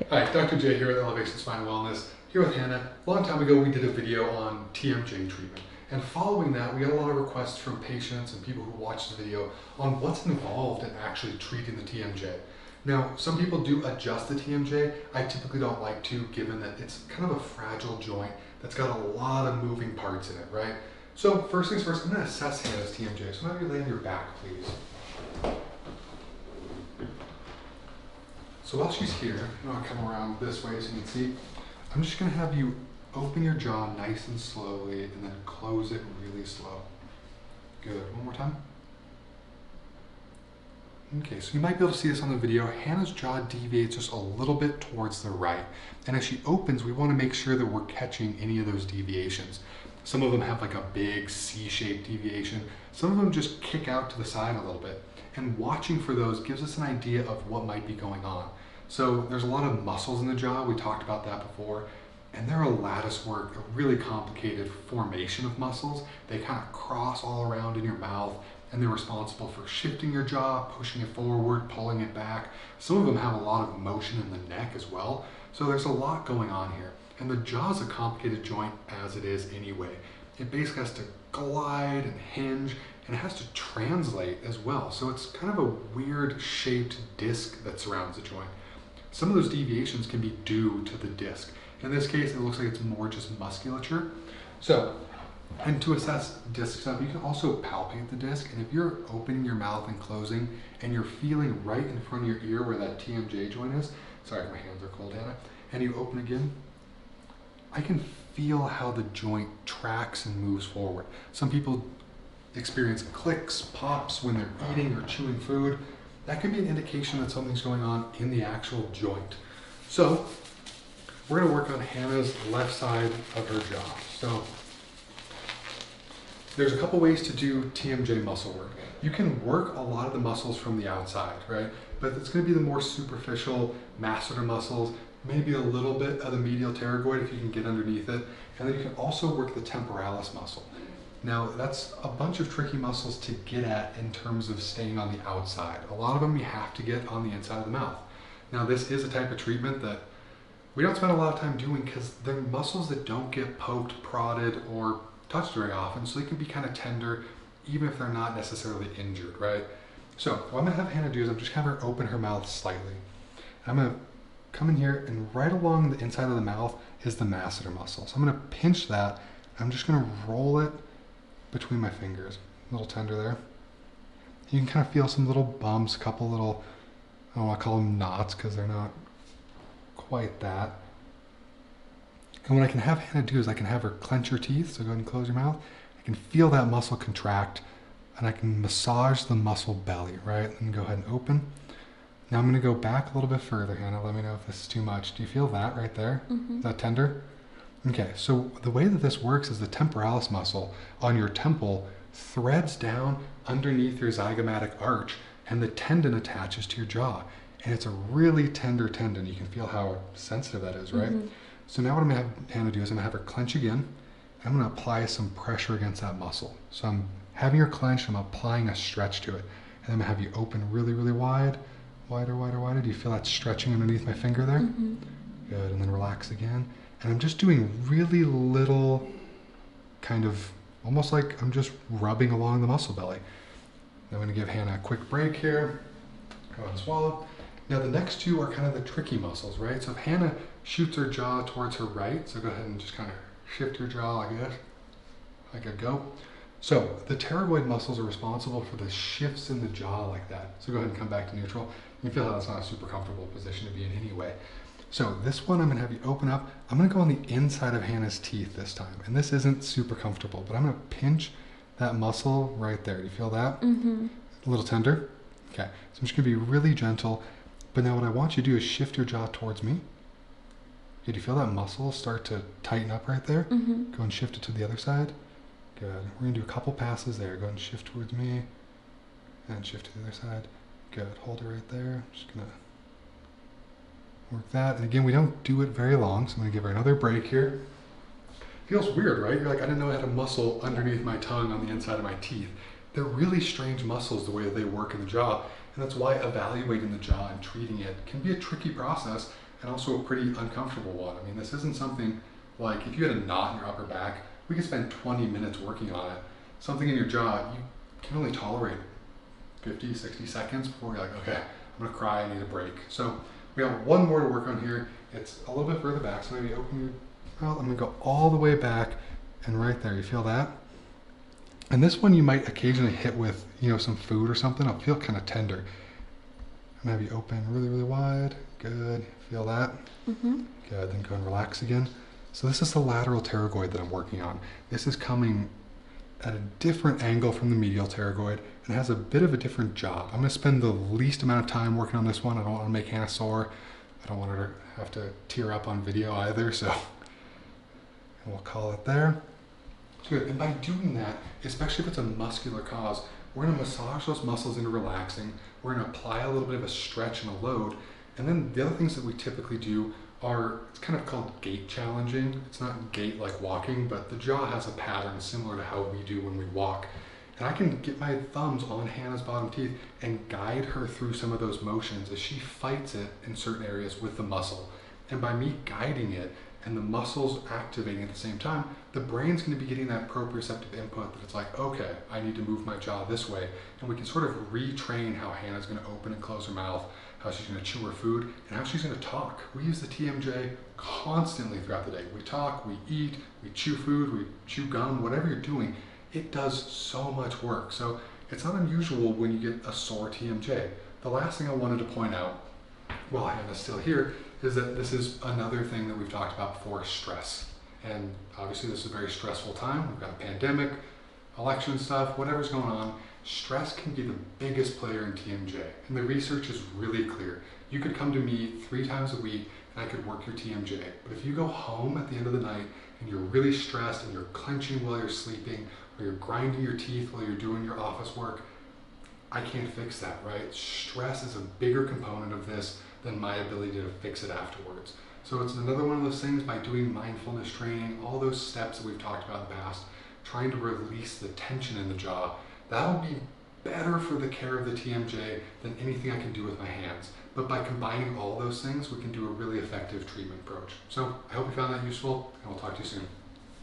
Hi, Dr. J here at Elevation Spine Wellness, here with Hannah. A long time ago we did a video on TMJ treatment, and following that we got a lot of requests from patients and people who watched the video on what's involved in actually treating the TMJ. Now, some people do adjust the TMJ. I typically don't like to, given that it's kind of a fragile joint that's got a lot of moving parts in it, right? So first things first, I'm going to assess Hannah's TMJ. So now you lay on your back, please. So while she's here, I'm going to come around this way so you can see. I'm just going to have you open your jaw nice and slowly and then close it really slow. Good. One more time. Okay, so you might be able to see this on the video. Hannah's jaw deviates just a little bit towards the right. And as she opens, we want to make sure that we're catching any of those deviations. Some of them have like a big C-shaped deviation. Some of them just kick out to the side a little bit. And watching for those gives us an idea of what might be going on. So there's a lot of muscles in the jaw. We talked about that before. And they're a lattice work, a really complicated formation of muscles. They kind of cross all around in your mouth, and they're responsible for shifting your jaw, pushing it forward, pulling it back. Some of them have a lot of motion in the neck as well. So there's a lot going on here. And the jaw is a complicated joint as it is anyway. It basically has to glide and hinge, and it has to translate as well. So it's kind of a weird shaped disc that surrounds the joint. Some of those deviations can be due to the disc. In this case, it looks like it's more just musculature. So, and to assess disc stuff, you can also palpate the disc. And if you're opening your mouth and closing, and you're feeling right in front of your ear where that TMJ joint is, sorry, my hands are cold, Hannah, and you open again, I can feel how the joint tracks and moves forward. Some people experience clicks, pops when they're eating or chewing food. That can be an indication that something's going on in the actual joint. So we're going to work on Hannah's left side of her jaw. So there's a couple ways to do TMJ muscle work. You can work a lot of the muscles from the outside, right? But it's going to be the more superficial masseter muscles, maybe a little bit of the medial pterygoid if you can get underneath it. And then you can also work the temporalis muscle. Now, that's a bunch of tricky muscles to get at in terms of staying on the outside. A lot of them you have to get on the inside of the mouth. Now, this is a type of treatment that we don't spend a lot of time doing because they're muscles that don't get poked, prodded, or touched very often, so they can be kind of tender, even if they're not necessarily injured, right? So, what I'm going to have Hannah do is I'm just going to have her open her mouth slightly. I'm going to come in here, and right along the inside of the mouth is the masseter muscle. So I'm going to pinch that. I'm just going to roll it between my fingers. A little tender there. You can kind of feel some little bumps, a couple little, I don't want to call them knots because they're not quite that. And what I can have Hannah do is I can have her clench her teeth, so go ahead and close your mouth. I can feel that muscle contract, and I can massage the muscle belly, right? And go ahead and open. Now I'm going to go back a little bit further, Hannah. Let me know if this is too much. Do you feel that right there? Mm-hmm. Is that tender? Okay, so the way that this works is the temporalis muscle on your temple threads down underneath your zygomatic arch, and the tendon attaches to your jaw. And it's a really tender tendon. You can feel how sensitive that is, right? Mm-hmm. So now what I'm going to have Hannah do is I'm going to have her clench again. I'm going to apply some pressure against that muscle. So I'm having her clench, I'm applying a stretch to it. And I'm going to have you open really, really wide, wider, wider, wider. Do you feel that stretching underneath my finger there? Mm-hmm. Good, and then relax again. And I'm just doing really little, kind of, almost like I'm just rubbing along the muscle belly. I'm going to give Hannah a quick break here. Go ahead and swallow. Now the next two are kind of the tricky muscles, right? So if Hannah shoots her jaw towards her right, so go ahead and just kind of shift your jaw like this, like a go. So the pterygoid muscles are responsible for the shifts in the jaw like that. So go ahead and come back to neutral. You feel how that's not a super comfortable position to be in anyway. So this one I'm going to have you open up. I'm going to go on the inside of Hannah's teeth this time. And this isn't super comfortable, but I'm going to pinch that muscle right there. Do you feel that? Mm-hmm. A little tender? Okay. So I'm just going to be really gentle. But now what I want you to do is shift your jaw towards me. Okay, do you feel that muscle start to tighten up right there? Mm-hmm. Go and shift it to the other side. Good. We're going to do a couple passes there. Go and shift towards me. And shift to the other side. Good. Hold it right there. Just going to work that. And again, we don't do it very long, so I'm going to give her another break here. Feels weird, right? You're like, I didn't know I had a muscle underneath my tongue on the inside of my teeth. They're really strange muscles the way that they work in the jaw, and that's why evaluating the jaw and treating it can be a tricky process, and also a pretty uncomfortable one. I mean, this isn't something like if you had a knot in your upper back, we could spend 20 minutes working on it. Something in your jaw, you can only tolerate 50, 60 seconds before you're like, okay, I'm gonna cry, I need a break. So we got one more to work on here. It's a little bit further back, so maybe open your mouth. I'm gonna go all the way back and right there, you feel that? And this one you might occasionally hit with, some food or something. It'll feel kind of tender. Maybe open really, really wide. Good, feel that? Mm-hmm. Good, then go and relax again. So this is the lateral pterygoid that I'm working on. This is coming at a different angle from the medial pterygoid and has a bit of a different job. I'm gonna spend the least amount of time working on this one. I don't wanna make Hannah sore. I don't want her to have to tear up on video either, so we'll call it there. Good, and by doing that, especially if it's a muscular cause, we're gonna massage those muscles into relaxing. We're gonna apply a little bit of a stretch and a load. And then the other things that we typically do are, it's kind of called gait challenging. It's not gait like walking, but the jaw has a pattern similar to how we do when we walk. And I can get my thumbs on Hannah's bottom teeth and guide her through some of those motions as she fights it in certain areas with the muscle. And by me guiding it and the muscles activating at the same time, the brain's gonna be getting that proprioceptive input that it's like, okay, I need to move my jaw this way. And we can sort of retrain how Hannah's gonna open and close her mouth, how she's gonna chew her food, and how she's gonna talk. We use the TMJ constantly throughout the day. We talk, we eat, we chew food, we chew gum, whatever you're doing, it does so much work. So it's not unusual when you get a sore TMJ. The last thing I wanted to point out, while Hannah's still here, is that this is another thing that we've talked about before, stress. And obviously this is a very stressful time. We've got a pandemic, election stuff, whatever's going on. Stress can be the biggest player in TMJ. And the research is really clear. You could come to me 3 times a week and I could work your TMJ. But if you go home at the end of the night and you're really stressed and you're clenching while you're sleeping, or you're grinding your teeth while you're doing your office work, I can't fix that, right? Stress is a bigger component of this than my ability to fix it afterwards. So it's another one of those things, by doing mindfulness training, all those steps that we've talked about in the past, trying to release the tension in the jaw, that'll be better for the care of the TMJ than anything I can do with my hands. But by combining all those things, we can do a really effective treatment approach. So I hope you found that useful, and we'll talk to you soon.